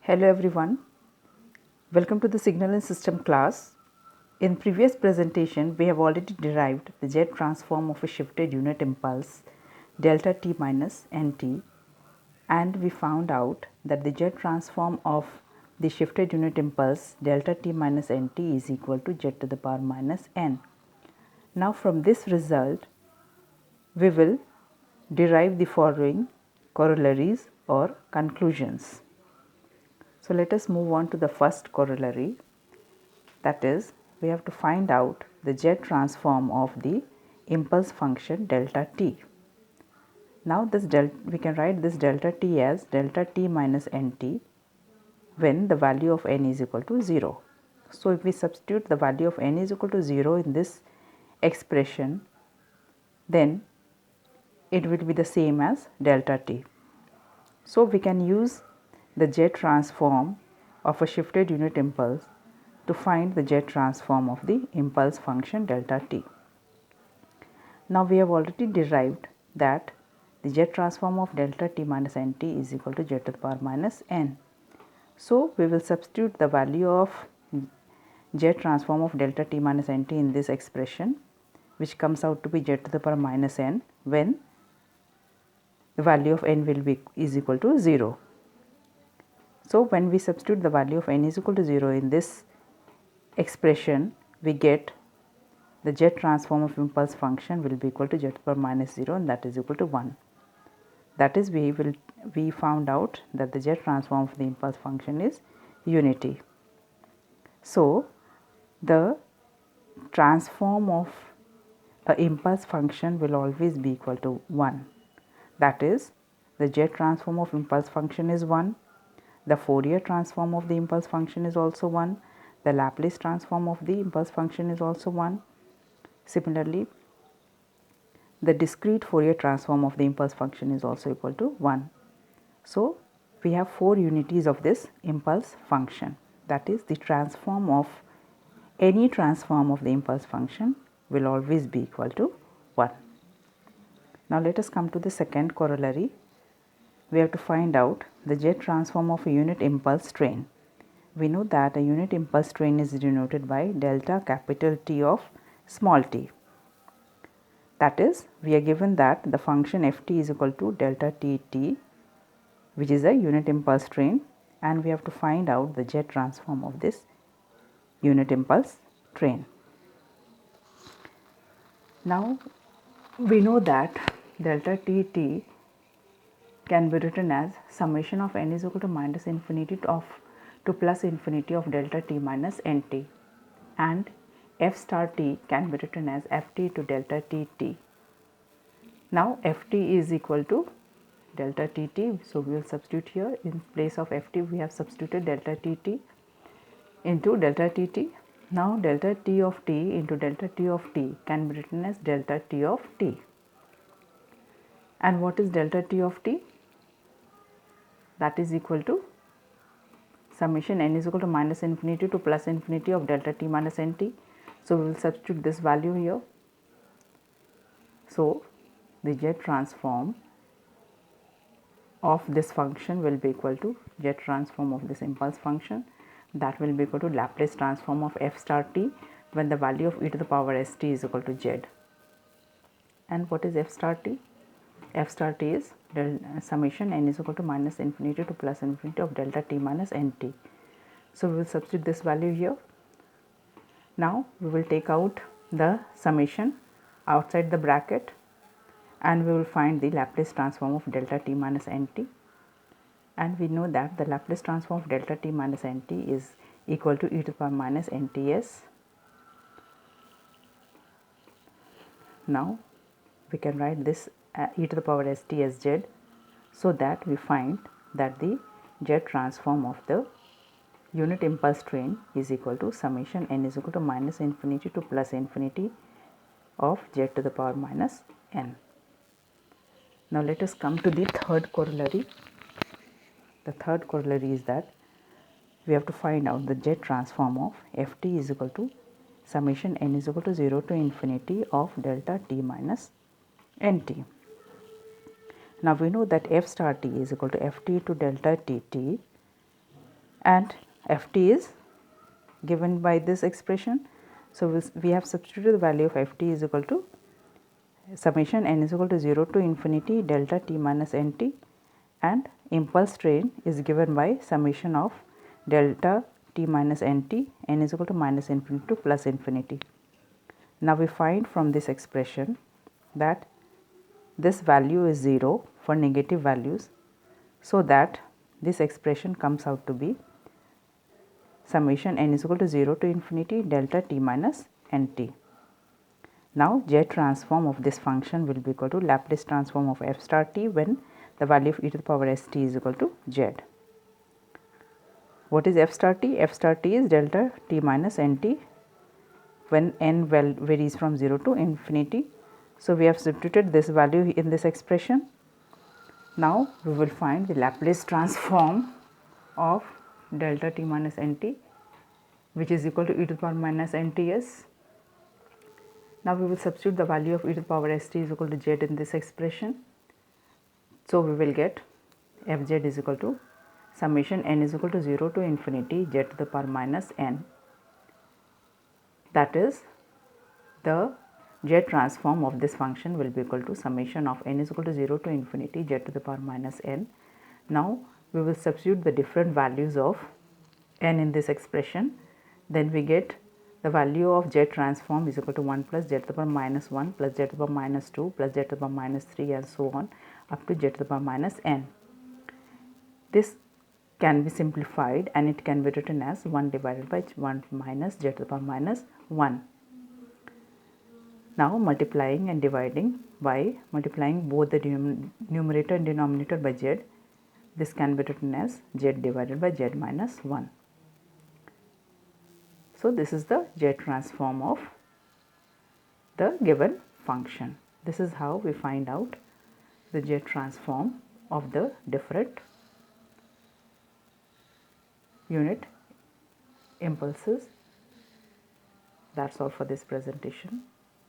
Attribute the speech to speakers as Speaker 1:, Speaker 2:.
Speaker 1: Hello everyone, welcome to the Signal and System class. In previous presentation, we have already derived the jet transform of a shifted unit impulse delta t minus nt, and we found out that the jet transform of the shifted unit impulse delta t minus nt is equal to jet to the power minus n. Now from this result, we will derive the following corollaries or conclusions. So let us move on to the first corollary, that is, we have to find out the jet transform of the impulse function delta t. Now we can write this delta t as delta t minus nt when the value of n is equal to 0. So if we substitute the value of n is equal to 0 in this expression, then it will be the same as delta t. So we can use the jet transform of a shifted unit impulse to find the jet transform of the impulse function delta t. Now we have already derived that the jet transform of delta t minus nt is equal to jet to the power minus n. So we will substitute the value of jet transform of delta t minus nt in this expression, which comes out to be jet to the power minus n when the value of n will be is equal to 0. So when we substitute the value of n is equal to 0 in this expression, we get the jet transform of impulse function will be equal to jet to the power minus 0, and that is equal to 1. That is, we found out that the jet transform of the impulse function is unity. So the transform of a impulse function will always be equal to 1. That is, the jet transform of impulse function is 1. The Fourier transform of the impulse function is also 1. The Laplace transform of the impulse function is also 1. Similarly, the discrete Fourier transform of the impulse function is also equal to 1. So we have 4 unities of this impulse function. That is, the transform of any transform of the impulse function will always be equal to 1. Now let us come to the second corollary. We have to find out the jet transform of a unit impulse train. We know that a unit impulse train is denoted by delta capital T of small t. That is, we are given that the function ft is equal to delta tt, which is a unit impulse train, and we have to find out the jet transform of this unit impulse train. Now we know that delta tt can be written as summation of n is equal to minus infinity to plus infinity of delta t minus nt, and f star t can be written as ft to delta tt. Now ft is equal to delta tt, so we will substitute here. In place of ft we have substituted delta tt into delta tt. Now delta t of t into delta t of t can be written as delta t of t. And what is delta t of t? That is equal to summation n is equal to minus infinity to plus infinity of delta t minus nt. So we will substitute this value here. So the jet transform of this function will be equal to jet transform of this impulse function, that will be equal to Laplace transform of f star t when the value of e to the power st is equal to z. And what is f star t? F star t is summation n is equal to minus infinity to plus infinity of delta t minus nt. So we will substitute this value here. Now we will take out the summation outside the bracket, and we will find the Laplace transform of delta t minus nt, and we know that the Laplace transform of delta t minus nt is equal to e to the power minus nts. Now we can write this e to the power st as z, so that we find that the jet transform of the unit impulse train is equal to summation n is equal to minus infinity to plus infinity of z to the power minus n. Now let us come to the third corollary. The third corollary is that we have to find out the jet transform of ft is equal to summation n is equal to 0 to infinity of delta t minus nt. Now we know that f star t is equal to ft to delta tt and ft is given by this expression. So, we have substituted the value of ft is equal to summation n is equal to 0 to infinity delta t minus nt, and impulse train is given by summation of delta t minus nt, n is equal to minus infinity to plus infinity. Now, we find from this expression that this value is 0 for negative values, so that this expression comes out to be summation n is equal to 0 to infinity delta t minus nt. Now, Z transform of this function will be equal to Laplace transform of f star t when the value of e to the power s t is equal to z. What is f star t? F star t is delta t minus nt when n varies from 0 to infinity. So, we have substituted this value in this expression. Now, we will find the Laplace transform of delta t minus nt, which is equal to e to the power minus nts. Now, we will substitute the value of e to the power st is equal to z in this expression. So, we will get f z is equal to summation n is equal to 0 to infinity z to the power minus n. That is, the z transform of this function will be equal to summation of n is equal to 0 to infinity z to the power minus n. Now, we will substitute the different values of n in this expression. Then we get the value of z transform is equal to 1 plus z to the power minus 1 plus z to the power minus 2 plus z to the power minus 3 and so on up to z to the power minus n. This can be simplified and it can be written as 1 divided by 1 minus z to the power minus 1. Now, multiplying and dividing by multiplying both the numerator and denominator by z, this can be written as z divided by z minus 1. So, this is the z transform of the given function. This is how we find out the z transform of the different unit impulses. That's all for this presentation.